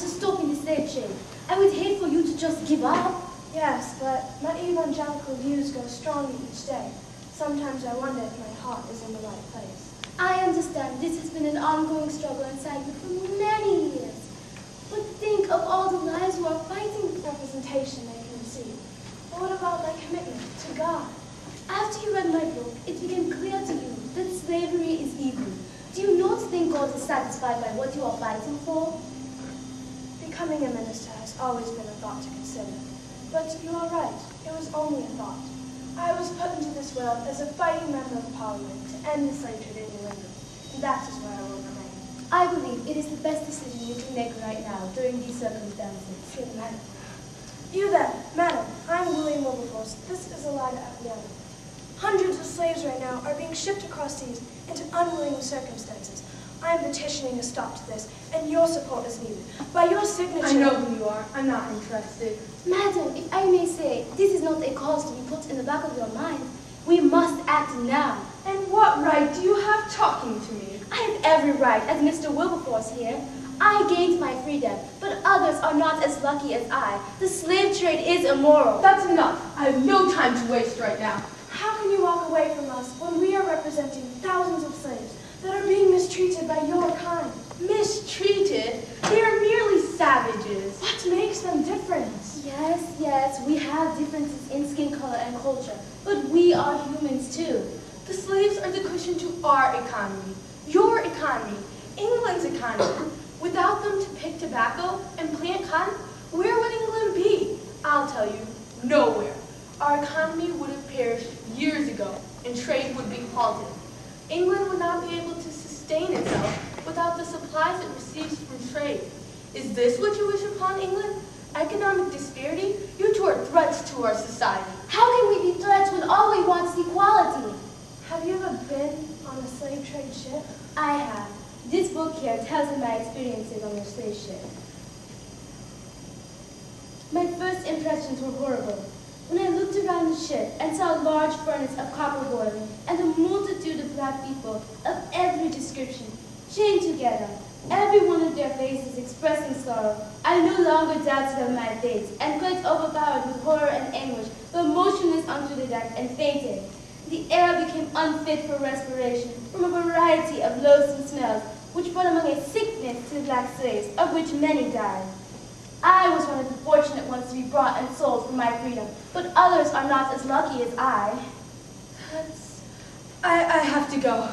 to stopping the slave trade. I would hate for you to just give up. Yes, but my evangelical views grow stronger each day. Sometimes I wonder if my heart is in the right place. I understand this has been an ongoing struggle inside you for many years. But think of all the lives who are fighting for representation they can receive. But what about my commitment to God? After you read my book, it became clear to you that slavery is evil. Do you not think God is satisfied by what you are fighting for? Becoming a minister has always been a thought to consider. But you are right, it was only a thought. I was put into this world as a fighting member of Parliament to end the slave trade in New England, and that is where I will remain. I believe it is the best decision you can make right now during these circumstances. Good night. You then, madam, I am William Wilberforce. This is Elida Pagadala. Hundreds of slaves right now are being shipped across seas into unwilling circumstances. I am petitioning a stop to this, and your support is needed. By your signature... I know who you are. I'm not interested. Madam, if I may say, this is not a cause to be put in the back of your mind. We must act now. And what right do you have talking to me? I have every right, as Mr. Wilberforce here. I gained my freedom, but others are not as lucky as I. The slave trade is immoral. That's enough. I have no time to waste right now. How can you walk away from us when we are representing thousands of slaves that are being mistreated by your kind? Mistreated? They are merely savages. What makes them different? Yes, we have differences in skin color and culture, but we are humans too. The slaves are the cushion to our economy, your economy, England's economy. Without them to pick tobacco and plant cotton, where would England be? I'll tell you, nowhere. Our economy would have perished years ago, and trade would be halted. England would not be able to sustain itself without the supplies it receives from trade. Is this what you wish upon England? Economic disparity? You two are threats to our society. How can we be threats when all we want is equality? Have you ever been on a slave trade ship? I have. This book here tells me my experiences on the slave ship. My first impressions were horrible. When I looked around the ship and saw a large furnace of copper boiling and a multitude of black people of every description, chained together, every one of their faces expressing sorrow, I no longer doubted of my fate, and quite overpowered with horror and anguish, fell motionless onto the deck and fainted. The air became unfit for respiration from a variety of loathsome smells, which brought among a sickness to the black slaves, of which many died. I was one of the fortunate ones to be brought and sold for my freedom, but others are not as lucky as I. I have to go.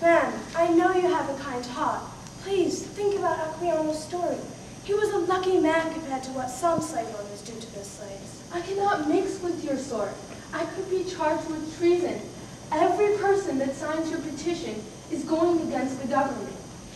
Ma'am, I know you have a kind heart. Please, think about Aquilino's story. He was a lucky man compared to what some slave owners do to their slaves. I cannot mix with your sort. I could be charged with treason. Every person that signs your petition is going against the government.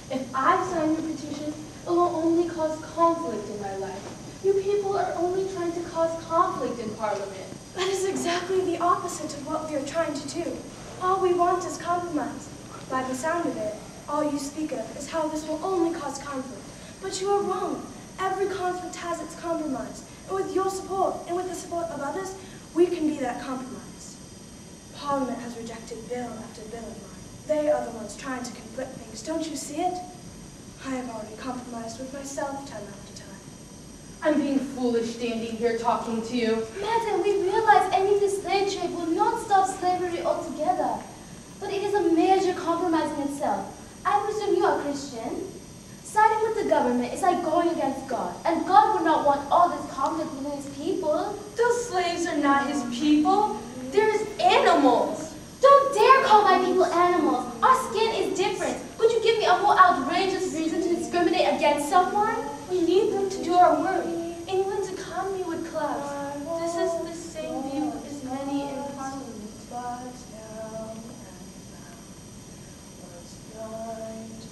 If I sign your petition, it will only cause conflict in my life. You people are only trying to cause conflict in Parliament. That is exactly the opposite of what we are trying to do. All we want is compromise. By the sound of it, all you speak of is how this will only cause conflict. But you are wrong. Every conflict has its compromise. And with your support, and with the support of others, we can be that compromise. Parliament has rejected bill after bill of mine. They are the ones trying to conflict things. Don't you see it? I have already compromised with myself time after time. I'm being foolish standing here talking to you. Madam, we realize ending the slave trade will not stop slavery altogether, but it is a major compromise in itself. I presume you are Christian. Siding with the government is like going against God, and God would not want all this conflict within his people. Those slaves are not his people. They're his animals. Don't dare call my people animals. Our skin is different. Could you give me a more outrageous reason to discriminate against someone? We need them to do our work. England's economy would collapse. This is the same view as many in Parliament.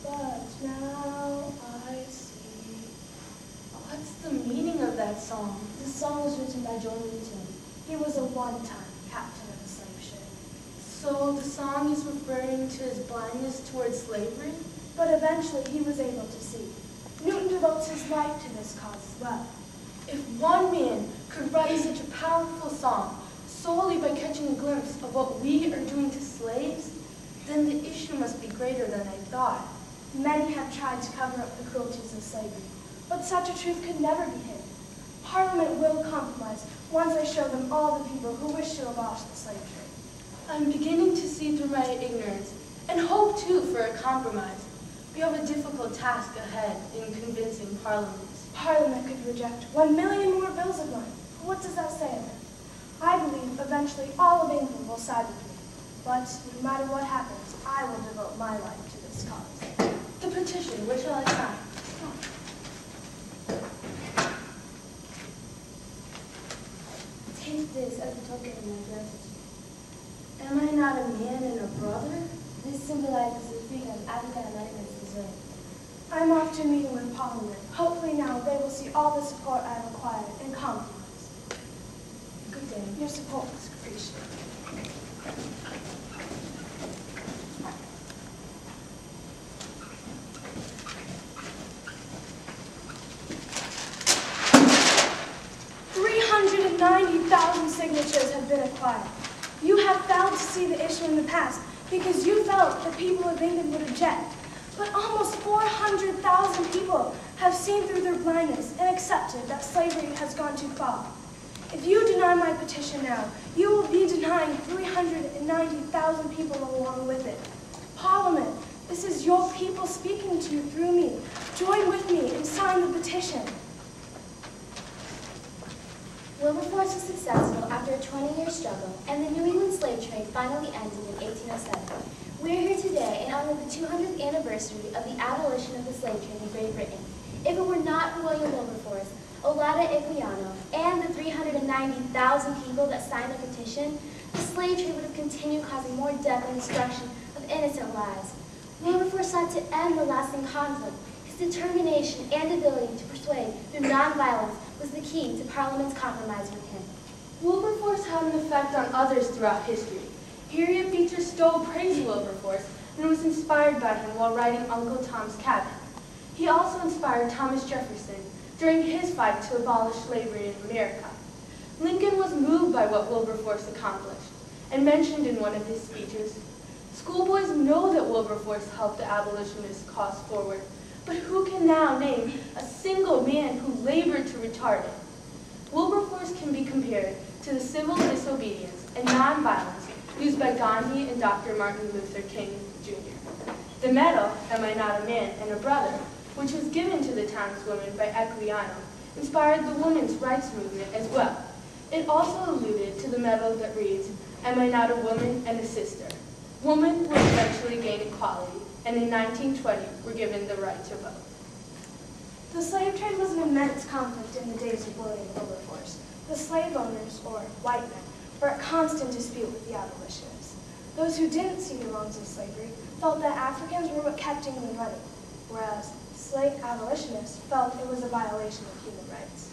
But now I see. What's the meaning of that song? The song was written by John Newton. He was a one-time captain of a slave ship. So the song is referring to his blindness towards slavery? But eventually he was able to see. Newton devotes his life to this cause as well. If one man could write such a powerful song solely by catching a glimpse of what we are doing to slaves, then the issue must be greater than I thought. Many have tried to cover up the cruelties of slavery. But such a truth could never be hidden. Parliament will compromise once I show them all the people who wish to abolish the slave trade. I'm beginning to see through my ignorance, and hope too for a compromise. We have a difficult task ahead in convincing Parliament. Parliament could reject 1 million more bills of mine. What does that say of it? I believe eventually all of England will side with me. But no matter what happens, I will devote my life to this cause. The petition, where shall I sign? Take this as a token of my gratitude. Am I not a man and a brother? This symbolizes the freedom African Americans deserve. I'm off to a meeting with Parliament. Hopefully now they will see all the support I require and compromise. Good day. Your support is appreciated. $390,000 signatures have been acquired. You have failed to see the issue in the past because you felt the people of England would object. But almost 400,000 people have seen through their blindness and accepted that slavery has gone too far. If you deny my petition now, you will be denying 390,000 people along with it. Parliament, this is your people speaking to you through me. Join with me and sign the petition. Wilberforce was successful after a 20-year struggle, and the New England slave trade finally ended in 1807. We are here today in honor of the 200th anniversary of the abolition of the slave trade in Great Britain. If it were not for William Wilberforce, Olada Equiano, and the 390,000 people that signed the petition, the slave trade would have continued causing more death and destruction of innocent lives. Wilberforce sought to end the lasting conflict. His determination and ability to persuade through nonviolence was the key to Parliament's compromise with him. Wilberforce had an effect on others throughout history. Harriet Beecher Stowe praised Wilberforce and was inspired by him while writing Uncle Tom's Cabin. He also inspired Thomas Jefferson during his fight to abolish slavery in America. Lincoln was moved by what Wilberforce accomplished and mentioned in one of his speeches, "Schoolboys know that Wilberforce helped the abolitionist cause forward, but who can now name a single man who labored to retard it?" Wilberforce can be compared to the civil disobedience and nonviolence used by Gandhi and Dr. Martin Luther King, Jr. The medal, "Am I Not a Man and a Brother," which was given to the townswomen by Equiano, inspired the women's rights movement as well. It also alluded to the medal that reads, "Am I not a woman and a sister?" Women would eventually gain equality, and in 1920 were given the right to vote. The slave trade was an immense conflict in the days of William Wilberforce. The slave owners, or white men, were at constant dispute with the abolitionists. Those who didn't see the wrongs of slavery felt that Africans were what kept England running, whereas slave abolitionists felt it was a violation of human rights.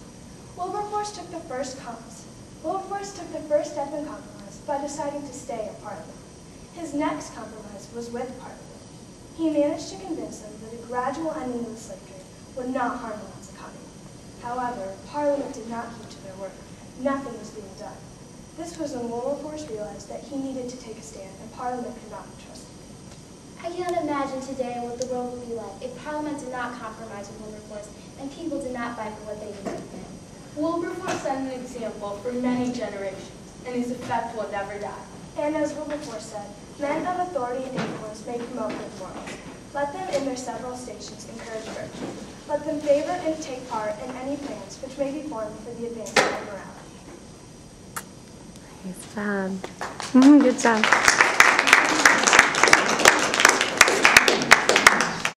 Wilberforce took the first step in compromise by deciding to stay at Parliament. His next compromise was with Parliament. He managed to convince them that a gradual ending of the slave trade would not harm the land's economy. However, Parliament did not keep to their word. Nothing was being done. This was when Wilberforce realized that he needed to take a stand, and Parliament could not be trusted. I cannot imagine today what the world would be like if Parliament did not compromise with Wilberforce and people did not fight for what they believed in. Wilberforce set an example for many generations, and his effect will never die. And as Wilberforce said, men of authority and influence may promote good morals. Let them in their several stations encourage virtue. Let them favor and take part in any plans which may be formed for the advancement of morality. Nice job. Good job.